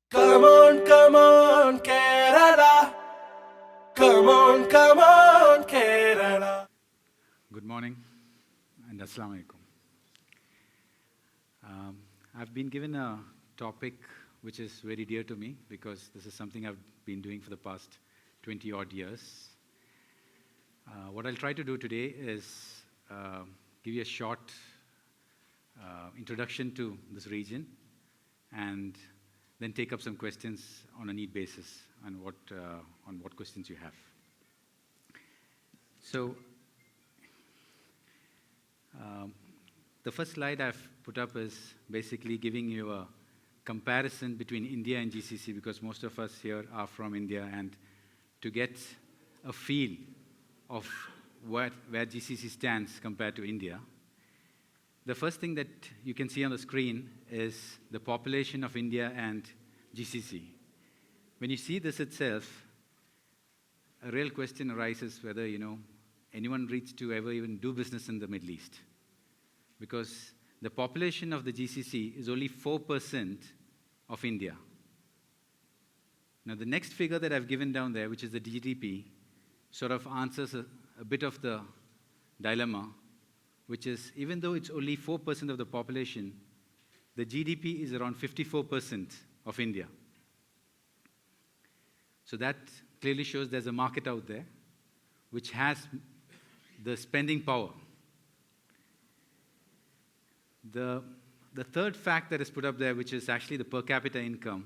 Come on, Kerala. Come on, Kerala. Good morning and Assalamu alaikum. I've been given a topic which is very dear to me because this is something I've been doing for the past 20 odd years. What I'll try to do today is give you a short introduction to this region and then take up some questions on a need basis on what questions you have. So, the first slide I've put up is basically giving you a comparison between India and GCC because most of us here are from India, and to get a feel of where GCC stands compared to India. The first thing that you can see on the screen is the population of India and GCC. When you see this itself, a real question arises whether, anyone reads to ever even do business in the Middle East. Because the population of the GCC is only 4% of India. Now, the next figure that I've given down there, which is the GDP, sort of answers a bit of the dilemma, which is even though it's only 4% of the population, the GDP is around 54% of India. So that clearly shows there's a market out there which has the spending power. The third fact that is put up there, which is actually the per capita income,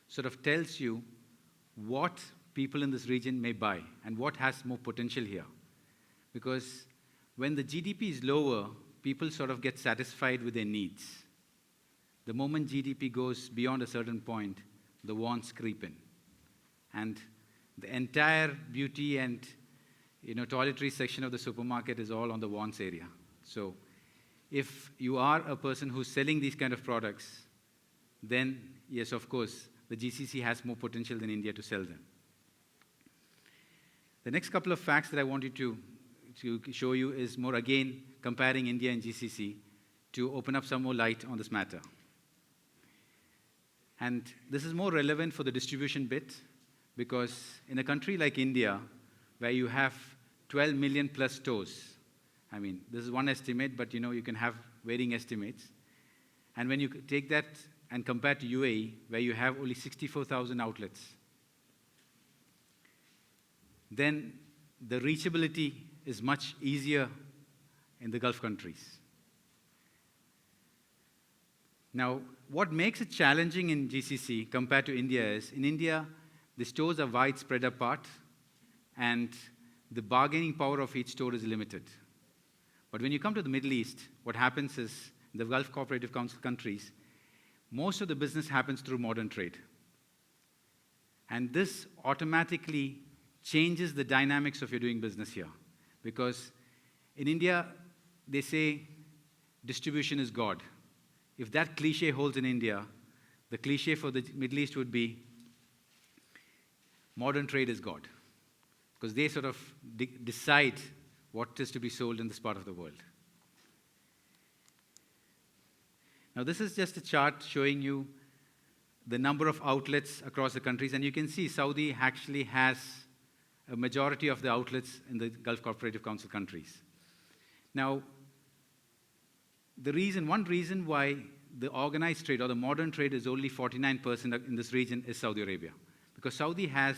sort of tells you what people in this region may buy and what has more potential here. Because when the GDP is lower, people sort of get satisfied with their needs. The moment GDP goes beyond a certain point, the wants creep in. And the entire beauty and toiletry section of the supermarket is all on the wants area. So if you are a person who's selling these kind of products, then yes, of course, the GCC has more potential than India to sell them. The next couple of facts that I wanted to show you is more again comparing India and GCC to open up some more light on this matter. And this is more relevant for the distribution bit because in a country like India, where you have 12 million plus stores, I mean, this is one estimate, but you can have varying estimates. And when you take that and compare to UAE, where you have only 64,000 outlets, then the reachability is much easier in the Gulf countries. Now, what makes it challenging in GCC compared to India is, in India, the stores are widespread apart, and the bargaining power of each store is limited. But when you come to the Middle East, what happens is, in the Gulf Cooperative Council countries, most of the business happens through modern trade. And this automatically changes the dynamics of your doing business here. Because in India, they say distribution is God. If that cliche holds in India, the cliche for the Middle East would be modern trade is God. Because they sort of decide what is to be sold in this part of the world. Now, this is just a chart showing you the number of outlets across the countries. And you can see Saudi actually has a majority of the outlets in the Gulf Cooperative Council countries. Now, one reason why the organized trade or the modern trade is only 49% in this region is Saudi Arabia. Because Saudi has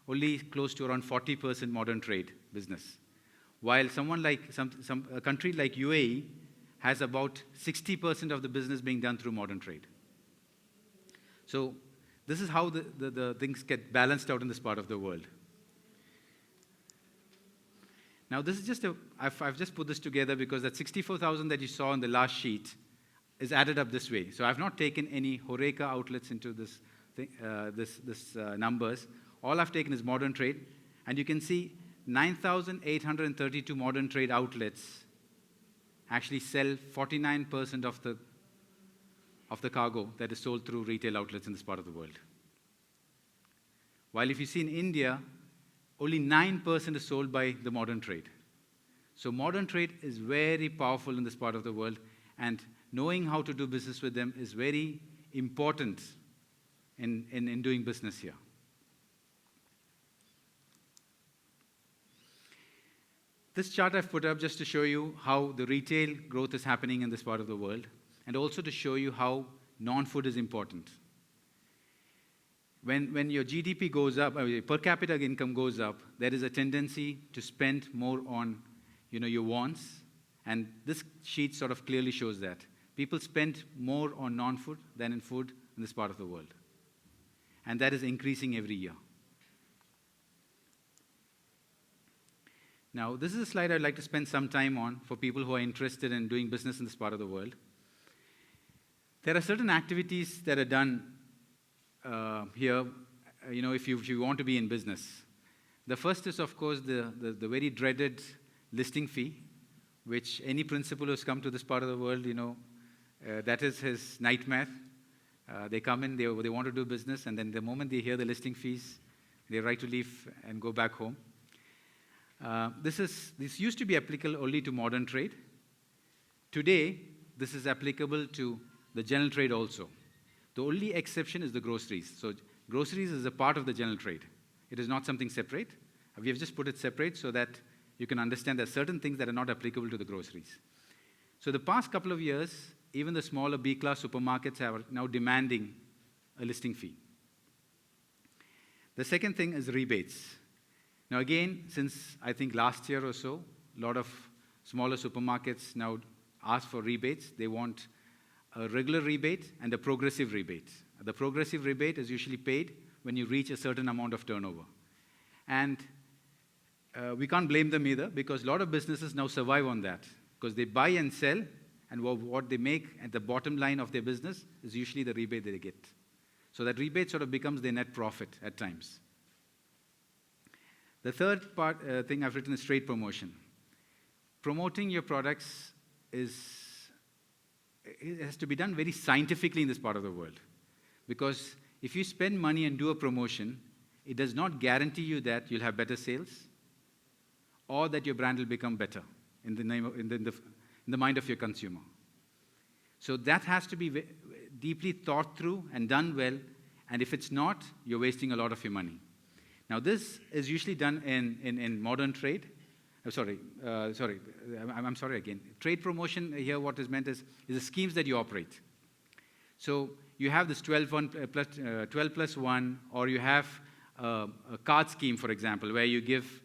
only close to around 40% modern trade business. While a country like UAE has about 60% of the business being done through modern trade. So this is how the things get balanced out in this part of the world. Now, this is I've just put this together because that 64,000 that you saw in the last sheet is added up this way. So I've not taken any HoReCa outlets into this numbers. All I've taken is modern trade. And you can see 9,832 modern trade outlets actually sell 49% of the cargo that is sold through retail outlets in this part of the world. While if you see in India, only 9% is sold by the modern trade. So modern trade is very powerful in this part of the world, and knowing how to do business with them is very important in doing business here. This chart I've put up just to show you how the retail growth is happening in this part of the world, and also to show you how non-food is important. When your GDP goes up, per capita income goes up, there is a tendency to spend more on your wants, and this sheet sort of clearly shows that. People spend more on non-food than in food in this part of the world. And that is increasing every year. Now, this is a slide I'd like to spend some time on for people who are interested in doing business in this part of the world. There are certain activities that are done here, if you want to be in business. The first is, of course, the very dreaded listing fee, which any principal who's come to this part of the world, that is his nightmare. They come in, they want to do business, and then the moment they hear the listing fees, they're right to leave and go back home. This used to be applicable only to modern trade. Today, this is applicable to the general trade also. The only exception is the groceries. So groceries is a part of the general trade. It is not something separate. We have just put it separate so that you can understand there are certain things that are not applicable to the groceries. So the past couple of years, even the smaller B-class supermarkets are now demanding a listing fee. The second thing is rebates. Now again, since I think last year or so, a lot of smaller supermarkets now ask for rebates. They want a regular rebate and a progressive rebate. The progressive rebate is usually paid when you reach a certain amount of turnover. And we can't blame them either, because a lot of businesses now survive on that, because they buy and sell, and what they make at the bottom line of their business is usually the rebate that they get. So that rebate sort of becomes their net profit at times. The third thing I've written is trade promotion. Promoting your products it has to be done very scientifically in this part of the world. Because if you spend money and do a promotion, it does not guarantee you that you'll have better sales or that your brand will become better in the mind of your consumer. So that has to be deeply thought through and done well, and if it's not, you're wasting a lot of your money. Now, this is usually done in modern trade. I'm sorry again. Trade promotion here, what is meant is the schemes that you operate. So you have this 12 plus 1, or you have a card scheme, for example, where you give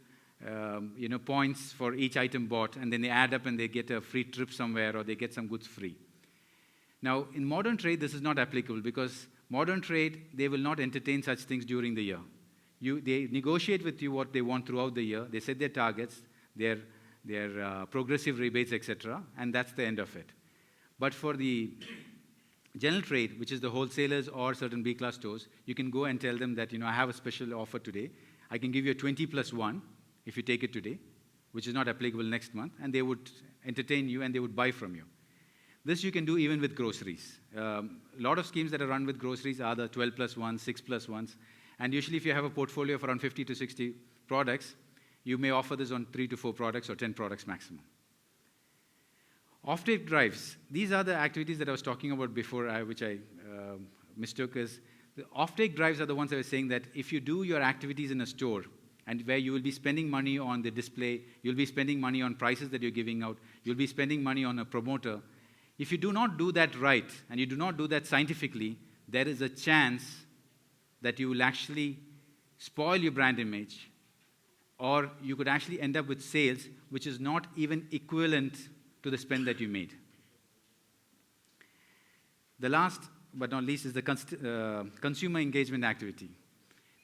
points for each item bought, and then they add up and they get a free trip somewhere, or they get some goods free. Now, in modern trade, this is not applicable, because modern trade, they will not entertain such things during the year. They negotiate with you what they want throughout the year. They set their targets, their progressive rebates, etc., and that's the end of it. But for the general trade, which is the wholesalers or certain B-class stores, you can go and tell them that, I have a special offer today. I can give you a 20 plus 1 if you take it today, which is not applicable next month, and they would entertain you and they would buy from you. This you can do even with groceries. A lot of schemes that are run with groceries are the 12 plus 1, 6 plus 1s. And usually if you have a portfolio of around 50 to 60 products, you may offer this on 3 to 4 products or 10 products maximum. Offtake drives. These are the activities that I was talking about before, which I mistook as the offtake drives are the ones I was saying that if you do your activities in a store, and where you will be spending money on the display, you'll be spending money on prices that you're giving out, you'll be spending money on a promoter. If you do not do that right, and you do not do that scientifically, there is a chance that you will actually spoil your brand image, or you could actually end up with sales which is not even equivalent to the spend that you made. The last but not least is the consumer engagement activity.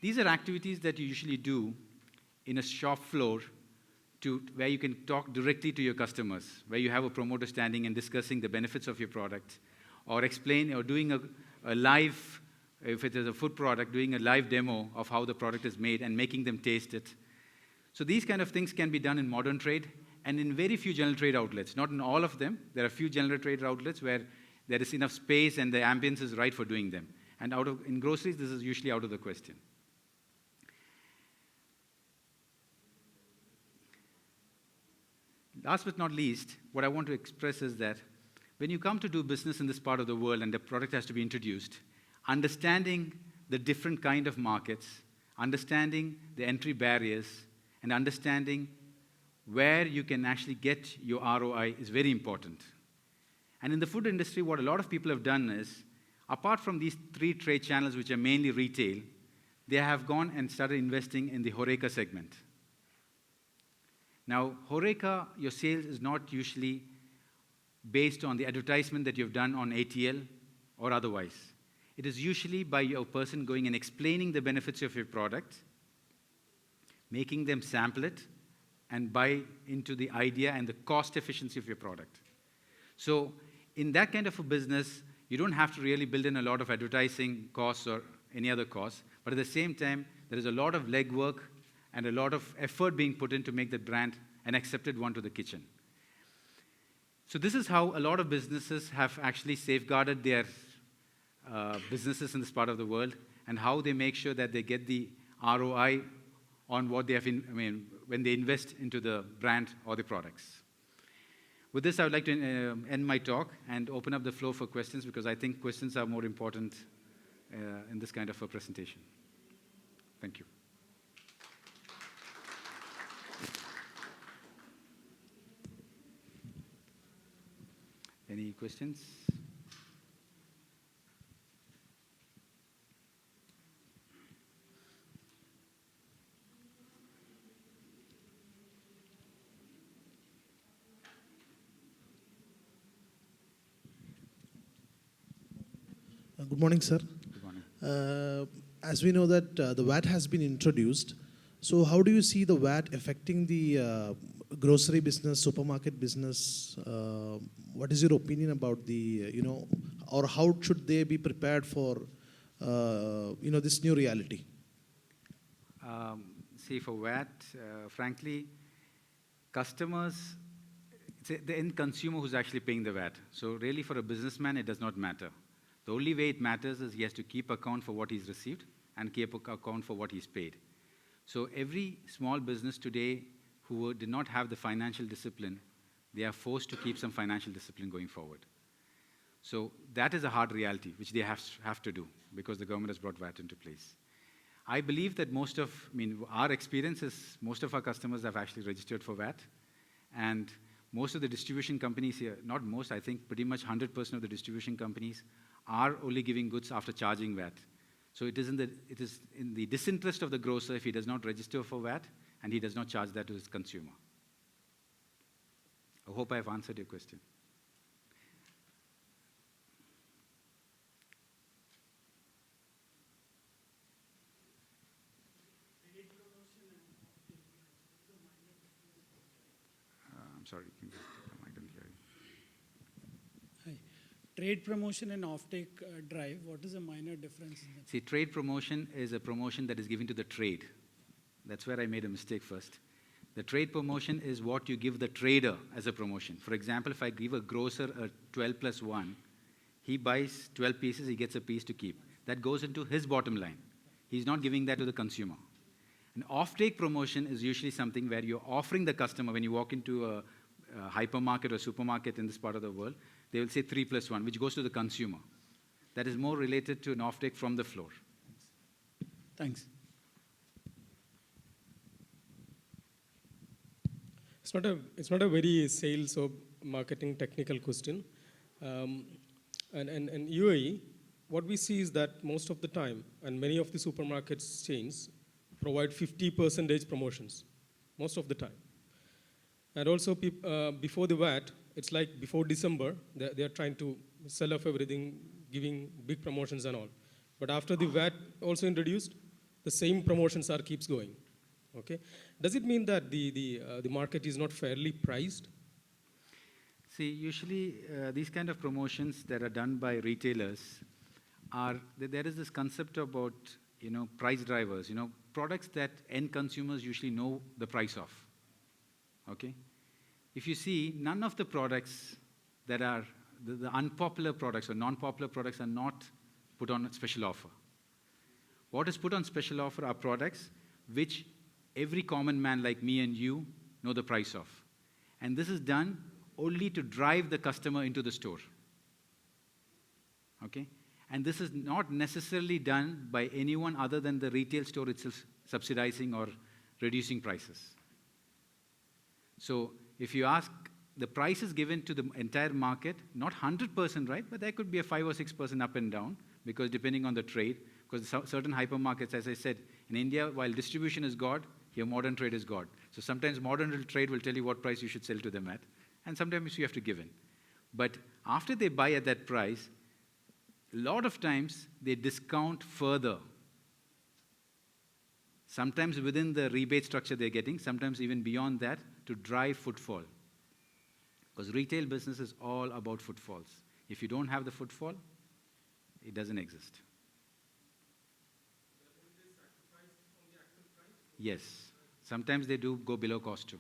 These are activities that you usually do in a shop floor where you can talk directly to your customers, where you have a promoter standing and discussing the benefits of your product, or explain or doing a live, if it is a food product, doing a live demo of how the product is made and making them taste it. So these kind of things can be done in modern trade and in very few general trade outlets. Not in all of them. There are a few general trade outlets where there is enough space and the ambience is right for doing them. And in groceries, this is usually out of the question. Last but not least, what I want to express is that when you come to do business in this part of the world and the product has to be introduced, understanding the different kind of markets, understanding the entry barriers, and understanding where you can actually get your ROI is very important. And in the food industry, what a lot of people have done is, apart from these 3 trade channels, which are mainly retail, they have gone and started investing in the HoReCa segment. Now, HoReCa, your sales is not usually based on the advertisement that you've done on ATL or otherwise. It is usually by your person going and explaining the benefits of your product, making them sample it, and buy into the idea and the cost efficiency of your product. So in that kind of a business, you don't have to really build in a lot of advertising costs or any other costs, but at the same time, there is a lot of legwork and a lot of effort being put in to make that brand an accepted one to the kitchen. So this is how a lot of businesses have actually safeguarded their businesses in this part of the world, and how they make sure that they get the ROI on what they have when they invest into the brand or the products. With this, I would like to end my talk and open up the floor for questions, because I think questions are more important in this kind of a presentation. Thank you. Any questions? Good morning, sir. Good morning. As we know that the VAT has been introduced, so how do you see the VAT affecting the grocery business, supermarket business? What is your opinion about the, or how should they be prepared for, this new reality? See, for VAT, frankly, customers, it's the end consumer who's actually paying the VAT. So really, for a businessman, it does not matter. The only way it matters is he has to keep account for what he's received and keep account for what he's paid. So every small business today who did not have the financial discipline, they are forced to keep some financial discipline going forward. So that is a hard reality, which they have to do, because the government has brought VAT into place. I believe that our experience is most of our customers have actually registered for VAT, and most of the distribution companies here, not most, I think pretty much 100% of the distribution companies are only giving goods after charging VAT. So it is in the disinterest of the grocer if he does not register for VAT and he does not charge that to his consumer. I hope I have answered your question. I'm sorry, I didn't hear you. Hi. Trade promotion and offtake drive, what is the minor difference in that? See, trade promotion is a promotion that is given to the trade. That's where I made a mistake first. The trade promotion is what you give the trader as a promotion. For example, if I give a grocer a 12+1, he buys 12 pieces, he gets a piece to keep. That goes into his bottom line. He's not giving that to the consumer. An offtake promotion is usually something where you're offering the customer, when you walk into a hypermarket or supermarket in this part of the world, they will say 3+1, which goes to the consumer. That is more related to an offtake from the floor. Thanks. It's not a very sales or marketing technical question. And UAE, what we see is that most of the time, and many of the supermarkets chains provide 50% promotions, most of the time. And also before the VAT, it's like before December, they are trying to sell off everything, giving big promotions and all. But after the VAT also introduced, the same promotions keeps going. Okay, does it mean that the market is not fairly priced? See, usually these kind of promotions that are done by retailers there is this concept about price drivers, products that end consumers usually know the price of. Okay, if you see, none of the products that are the unpopular products or non-popular products are not put on a special offer. What is put on special offer are products which every common man like me and you know the price of. And this is done only to drive the customer into the store. Okay? And this is not necessarily done by anyone other than the retail store itself subsidizing or reducing prices. So if you ask, the price is given to the entire market, not 100% right, but there could be a 5 or 6% up and down, because depending on the trade, because certain hypermarkets, as I said, in India, while distribution is God, here modern trade is God. So sometimes modern trade will tell you what price you should sell to them at, and sometimes you have to give in. But after they buy at that price, a lot of times they discount further. Sometimes within the rebate structure they're getting, sometimes even beyond that, to drive footfall. Because retail business is all about footfalls. If you don't have the footfall, it doesn't exist. Yes. Sometimes they do go below cost too.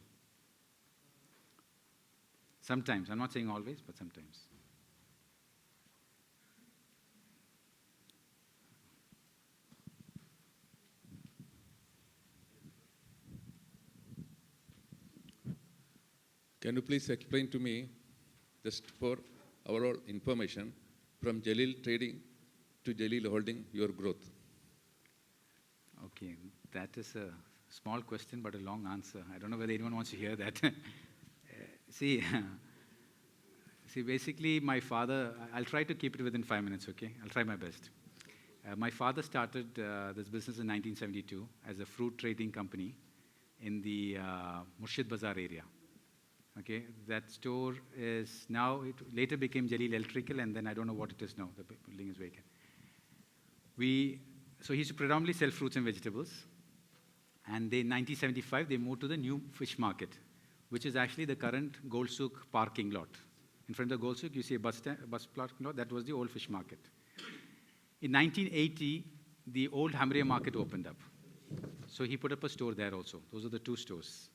Sometimes. I'm not saying always, but sometimes. Can you please explain to me, just for our information, from Jaleel Trading to Jaleel Holding, your growth? Okay, that is a small question but a long answer. I don't know whether anyone wants to hear that. See, basically my father, I'll try to keep it within 5 minutes, okay? I'll try my best. My father started this business in 1972 as a fruit trading company in the Murshid Bazaar area. Okay, that store is now, it later became Jaleel Electrical, and then I don't know what it is now. The building is vacant. So he used to predominantly sell fruits and vegetables. And in 1975, they moved to the new fish market, which is actually the current Gold Souk parking lot. In front of the Gold Souk, you see a bus parking lot. That was the old fish market. In 1980, the old Hamriya market opened up. So he put up a store there also. Those are the two stores.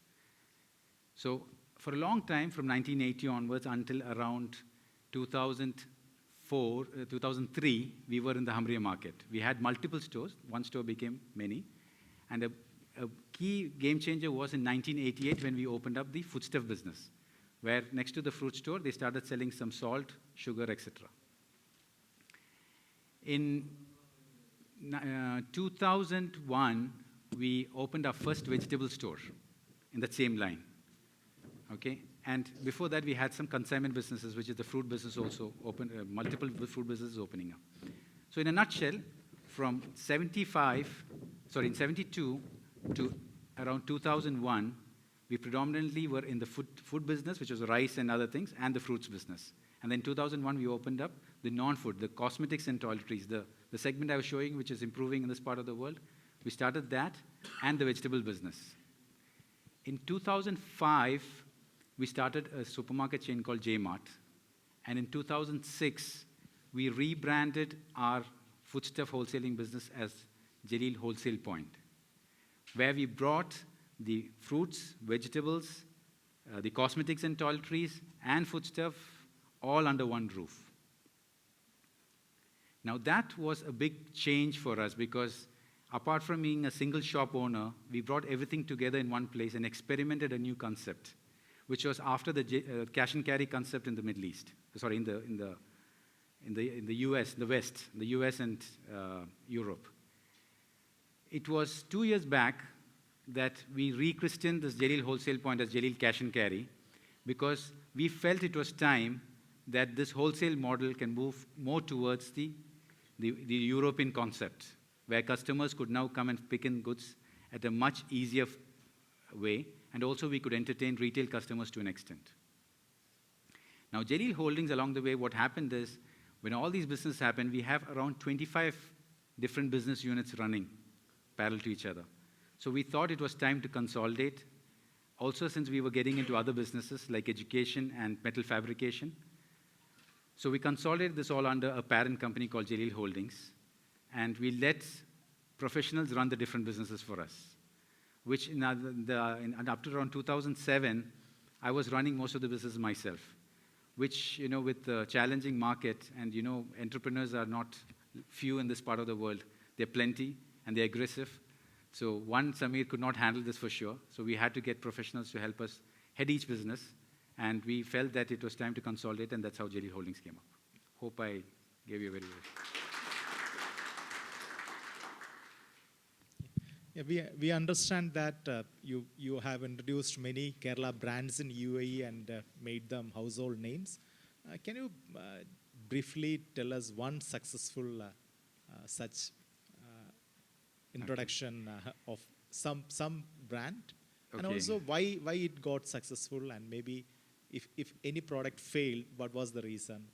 So for a long time, from 1980 onwards until around 2003, we were in the Hamriya market. We had multiple stores. One store became many. And a key game changer was in 1988 when we opened up the foodstuff business, where next to the fruit store, they started selling some salt, sugar, etc. In 2001, we opened our first vegetable store in that same line. Okay, and before that, we had some consignment businesses, which is the fruit business also open, multiple fruit businesses opening up. So in a nutshell, from in 72 to around 2001, we predominantly were in the food business, which was rice and other things, and the fruits business. And then in 2001, we opened up the non-food, the cosmetics and toiletries, the segment I was showing, which is improving in this part of the world. We started that and the vegetable business. In 2005, we started a supermarket chain called J-Mart. And in 2006, we rebranded our foodstuff wholesaling business as Jaleel Wholesale Point, where we brought the fruits, vegetables, the cosmetics and toiletries, and foodstuff all under one roof. Now that was a big change for us because apart from being a single shop owner, we brought everything together in one place and experimented a new concept, which was after the cash and carry concept in the Middle East. Sorry, in the US, the West, the US and Europe. It was 2 years back that we rechristened this Jaleel Wholesale Point as Jaleel Cash and Carry because we felt it was time that this wholesale model can move more towards the European concept, where customers could now come and pick in goods at a much easier way, and also we could entertain retail customers to an extent. Now, Jaleel Holdings, along the way, what happened is, when all these businesses happened, we have around 25 different business units running parallel to each other. So we thought it was time to consolidate. Also, since we were getting into other businesses like education and metal fabrication. So we consolidated this all under a parent company called Jaleel Holdings, and we let professionals run the different businesses for us, which up to around 2007, I was running most of the business myself, which, with the challenging market, and, entrepreneurs are not few in this part of the world. They're plenty, and they're aggressive. So one, Samir could not handle this for sure. So we had to get professionals to help us head each business. And we felt that it was time to consolidate, and that's how Jaleel Holdings came up. Hope I gave you a very, very... Yeah, we understand that you have introduced many Kerala brands in UAE and made them household names. Can you briefly tell us one successful such introduction of some brand, and Okay. also why it got successful, and maybe if any product failed, what was the reason?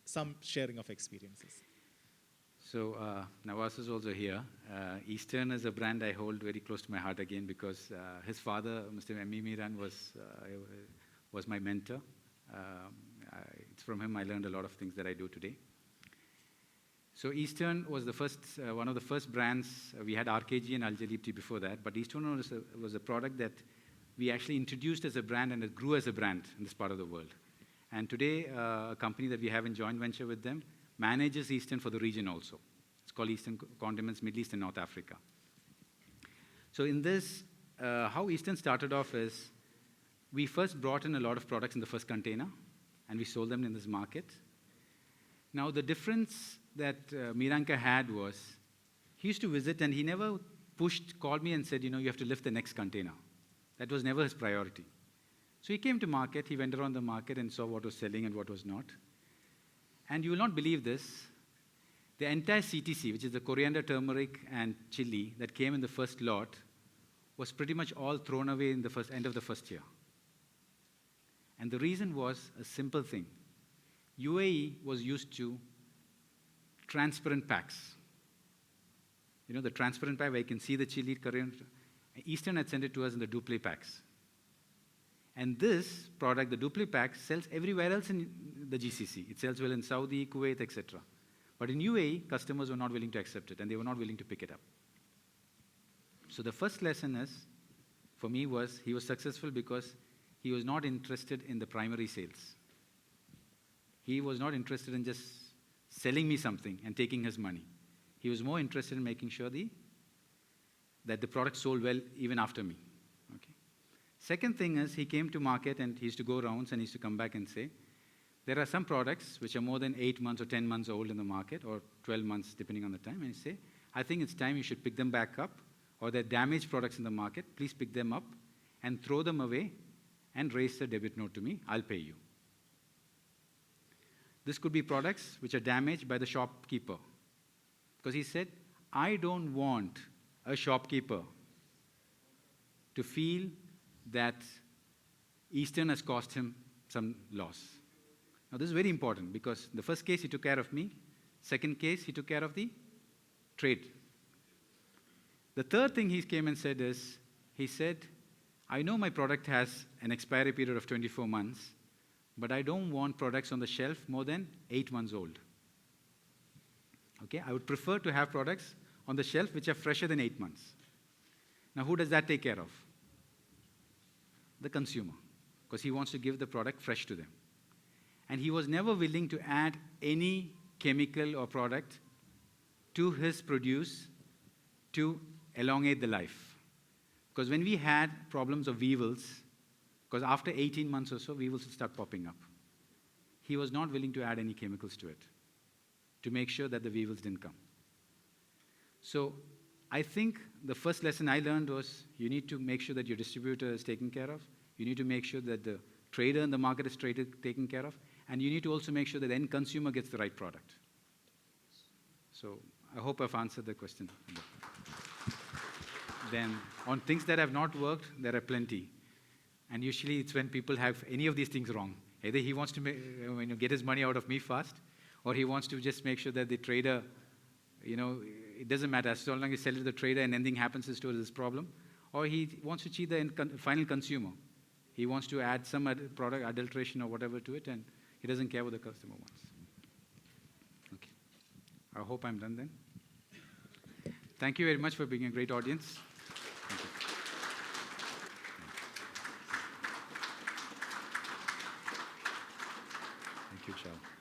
Some sharing of experiences. So Nawaz is also here. Eastern is a brand I hold very close to my heart again because his father, Mr. M.E. Miran, was my mentor. It's from him I learned a lot of things that I do today. So Eastern was the first, one of the first brands. We had RKG and Al Jaleel tea before that, but Eastern was a product that we actually introduced as a brand and it grew as a brand in this part of the world. And today, a company that we have in joint venture with them manages Eastern for the region also. It's called Eastern Condiments, Middle East and North Africa. So in this, how Eastern started off is, we first brought in a lot of products in the first container, and we sold them in this market. Now the difference that Miranka had was, he used to visit and he never called me and said, you have to lift the next container. That was never his priority. So he came to market, he went around the market and saw what was selling and what was not. And you will not believe this, the entire CTC, which is the coriander, turmeric, and chili that came in the first lot, was pretty much all thrown away in the end of the first year. And the reason was a simple thing. UAE was used to transparent packs. The transparent pack where you can see the chili, coriander. Eastern had sent it to us in the duple packs. And this product, the duple pack, sells everywhere else in the GCC. It sells well in Saudi, Kuwait, etc. But in UAE, customers were not willing to accept it, and they were not willing to pick it up. So the first lesson for me was, he was successful because he was not interested in the primary sales. He was not interested in just selling me something and taking his money. He was more interested in making sure that the product sold well even after me. Okay. Second thing is, he came to market and he used to go rounds and he used to come back and say, there are some products which are more than 8 months or 10 months old in the market, or 12 months depending on the time, and he say, I think it's time you should pick them back up, or they're damaged products in the market, please pick them up and throw them away and raise the debit note to me, I'll pay you. This could be products which are damaged by the shopkeeper. Because he said, I don't want a shopkeeper to feel that Eastern has cost him some loss. Now this is very important because the first case he took care of me, second case he took care of the trade. The third thing he came and said is, he said, I know my product has an expiry period of 24 months, but I don't want products on the shelf more than 8 months old. Okay, I would prefer to have products on the shelf which are fresher than 8 months. Now who does that take care of? The consumer, because he wants to give the product fresh to them. And he was never willing to add any chemical or product to his produce to elongate the life. Because when we had problems of weevils, because after 18 months or so, weevils would start popping up. He was not willing to add any chemicals to it to make sure that the weevils didn't come. So I think the first lesson I learned was, you need to make sure that your distributor is taken care of. You need to make sure that the trader in the market is taken care of. And you need to also make sure that the end consumer gets the right product. So I hope I've answered the question. Then on things that have not worked, there are plenty. And usually it's when people have any of these things wrong. Either he wants to get his money out of me fast, or he wants to just make sure that the trader, it doesn't matter, as long as you sell it to the trader and anything happens to his problem, or he wants to cheat the final consumer. He wants to add some product adulteration or whatever to it, and he doesn't care what the customer wants. Okay. I hope I'm done then. Thank you very much for being a great audience. Thank you. Thank you, Chow.